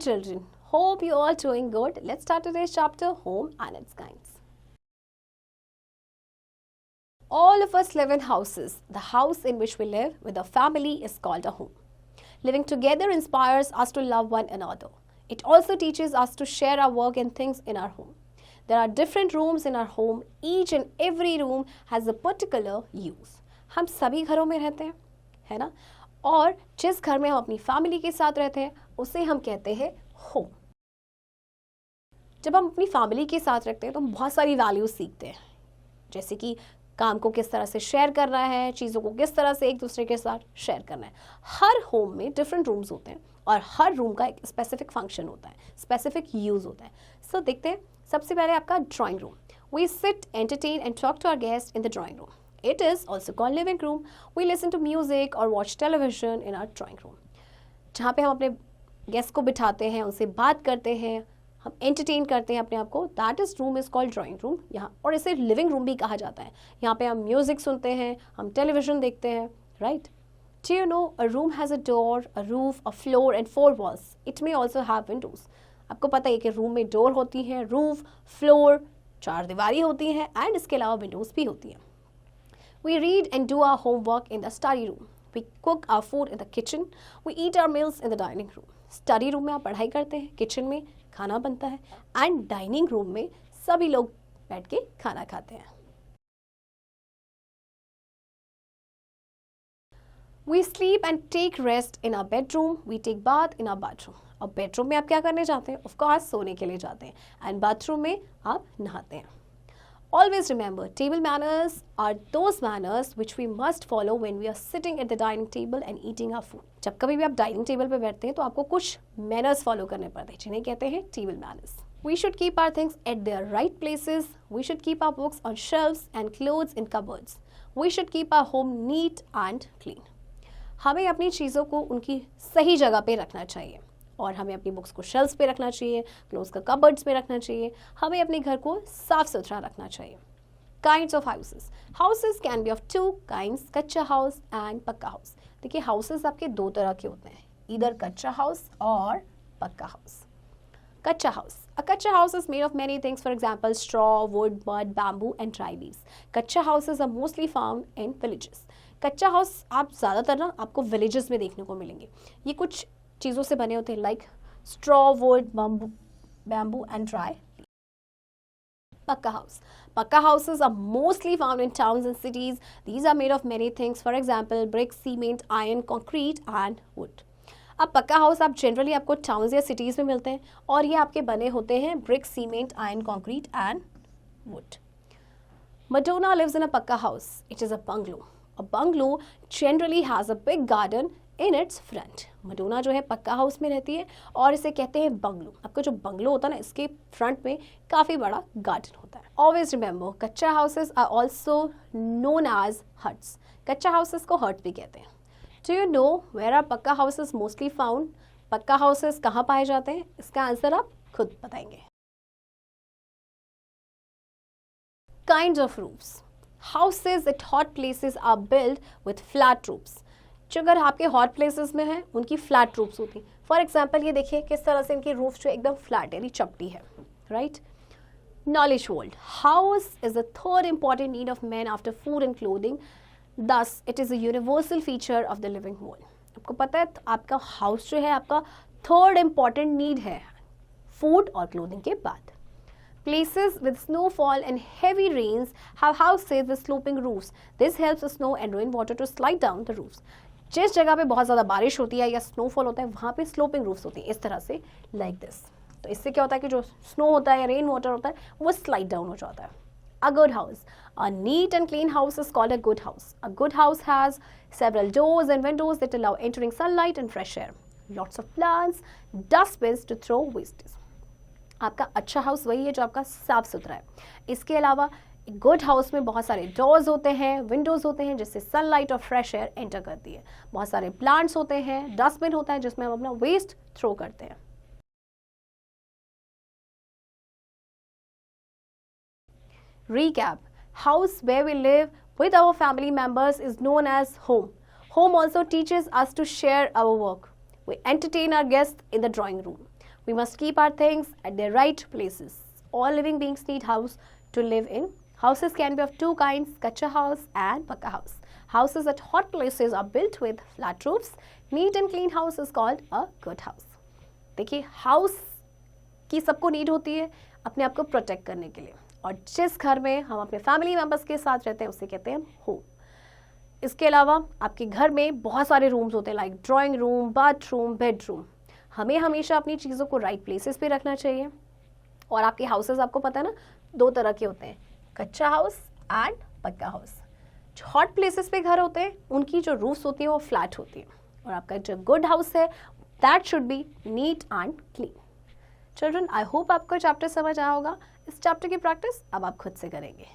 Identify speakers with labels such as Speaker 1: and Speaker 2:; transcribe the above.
Speaker 1: children. Hope you all doing good. Let's start today's chapter, Home and its Kinds. All of us live in houses. The house in which we live with a family is called a home. Living together inspires us to love one another. It also teaches us to share our work and things in our home. There are different rooms in our home. Each and every room has a particular use. हम सभी घरों में रहते हैं, है ना? और जिस घर में हम अपनी फैमिली के साथ रहते हैं उसे हम कहते हैं होम. जब हम अपनी फैमिली के साथ रहते हैं तो हम बहुत सारी वैल्यूज सीखते हैं, जैसे कि काम को किस तरह से शेयर करना है, चीज़ों को किस तरह से एक दूसरे के साथ शेयर करना है. हर होम में डिफरेंट रूम्स होते हैं और हर रूम का एक स्पेसिफिक फंक्शन होता है, स्पेसिफिक यूज़ होता है. सो देखते हैं. सबसे पहले आपका drawing room. We sit, entertain and talk to our guest in the drawing room. It is also called living room. We listen to music or watch television in our drawing room. जहाँ पे हम अपने guest को बिठाते हैं, उनसे बात करते हैं, हम एंटरटेन करते हैं अपने आप को. That is room is called drawing room. यहाँ और इसे लिविंग रूम भी कहा जाता है. यहाँ पे हम म्यूजिक सुनते हैं, हम टेलीविजन देखते हैं, right? Do you know a room has a door, a roof, a floor and 4 walls. It may also have windows. आपको पता है कि रूम में डोर होती है, रूफ, फ्लोर, 4 दीवारी होती हैं एंड इसके अलावा विंडोज भी होती हैं. We read and do our homework in the study room. We cook our food in the kitchen. We eat our meals in the dining room. Study room में आप पढ़ाई करते हैं, किचन में खाना बनता है एंड डाइनिंग रूम में सभी लोग बैठ के खाना खाते हैं. We sleep and take rest in our bedroom. We take bath in our bathroom. और बेडरूम में आप क्या करने जाते हैं? Of course सोने के लिए जाते हैं एंड बाथरूम में आप नहाते हैं. Always remember, table manners are those manners which we must follow when we are sitting at the dining table and eating our food. जब कभी भी आप डाइनिंग टेबल पे बैठते हैं तो आपको कुछ मैनर्स फॉलो करने पड़ते हैं, जिन्हें कहते हैं table manners. We should keep our things at their right places. We should keep our books on shelves and clothes in cupboards. We should keep our home neat and clean. हमें अपनी चीज़ों को उनकी सही जगह पे रखना चाहिए और हमें अपनी बुक्स को शेल्फ्स पे रखना चाहिए, क्लोथ्स का कबर्ड्स में रखना चाहिए. हमें अपने घर को साफ सुथरा रखना चाहिए. Kinds of houses. Houses can be of 2 kinds, कच्चा हाउस एंड पक्का हाउस. देखिए हाउसेस आपके 2 तरह के होते हैं, इधर कच्चा हाउस और पक्का हाउस. कच्चा हाउस. A कच्चा house is made of many things, for example straw, wood, mud, bamboo and dry leaves. कच्चा houses are mostly found in villages. कच्चा हाउस आप ज़्यादातर ना आपको विलेजेस में देखने को मिलेंगे. ये कुछ चीज़ों से बने होते हैं like straw, wood, bamboo and dry. Pucca house. Pucca houses are mostly found in towns and cities. These are made of many things, for example brick, cement, iron, concrete and wood. अब पक्का हाउस आप जनरली आपको towns या cities में मिलते हैं और ये आपके बने होते हैं brick, cement, iron, concrete and would. Madonna lives in a pakka house. It is a bungalow. A bungalow generally has a big garden in its front. Madonna जो है पक्का हाउस में रहती है और इसे कहते हैं बंगलो. आपका जो बंगलो होता है ना, इसके फ्रंट में काफ़ी बड़ा गार्डन होता है. Always remember, kutcha houses are also known as huts. Kutcha houses को हट भी कहते हैं. Do you know where are pucca houses mostly found? Pucca houses कहाँ पाए जाते हैं? इसका आंसर आप खुद बताएंगे. Kinds of roofs. Houses at hot places are built with flat roofs. जो अगर आपके हॉट प्लेसेस में हैं उनकी फ्लैट रूफ्स होती हैं. फॉर एग्जाम्पल ये देखिए किस तरह से इनकी रूफ जो एकदम फ्लैट यानी चपटी है, right? Knowledge world. House is the third important need of man after food and clothing. Thus it is a universal feature of the living world. आपको पता है आपका हाउस जो है आपका थर्ड इंपॉर्टेंट नीड है फूड और क्लोथिंग के बाद. Places with snowfall and heavy rains have houses with sloping roofs. This helps the snow and rainwater to slide down the roofs. जिस जगह पे बहुत ज़्यादा बारिश होती है या स्नोफॉल होता है वहाँ पे स्लोपिंग रूफ्स होती है इस तरह से, लाइक दिस. तो इससे क्या होता है कि जो स्नो होता है या रेन वाटर होता है वो स्लाइड डाउन हो जाता है. A good house. A neat and clean house is called a good house. A good house has several doors and windows that allow entering sunlight and fresh air. Lots of plants, dustbins to throw wastes. आपका अच्छा house वही है जो आपका साफ सुथरा है. इसके अलावा गुड हाउस में बहुत सारे डोर्स होते हैं, विंडोज़ होते हैं जिससे सनलाइट और फ्रेश एयर एंटर करती है. बहुत सारे प्लांट्स होते हैं, डस्टबिन होता है जिसमें हम अपना वेस्ट थ्रो करते हैं. Recap. House where we live with our family members is known as home. Home also teaches us to share our work. We entertain our guests in the drawing room. We must keep our things at their right places. All living beings need house to live in. Houses can be of two kinds, kacha house and pakka house. Houses at hot places are built with flat roofs. Neat and clean house is called a good house. देखिए, house की सबको need होती है अपने आप को protect करने के लिए, और जिस घर में हम अपने फैमिली मेम्बर्स के साथ रहते हैं उसे कहते हैं होम. इसके अलावा आपके घर में बहुत सारे रूम्स होते हैं, like drawing room, bathroom, bedroom. हमें हमेशा अपनी चीज़ों को राइट प्लेसेस पे रखना चाहिए. और आपके हाउसेस आपको पता है ना, दो तरह के होते हैं, कच्चा हाउस एंड पक्का हाउस. जो हॉट प्लेसेस पे घर होते हैं उनकी जो रूफ्स होती है वो फ्लैट होती है, और आपका जो गुड हाउस है that should be neat and clean. Children, I hope आपको चैप्टर समझ आया होगा. इस चैप्टर की प्रैक्टिस अब आप खुद से करेंगे.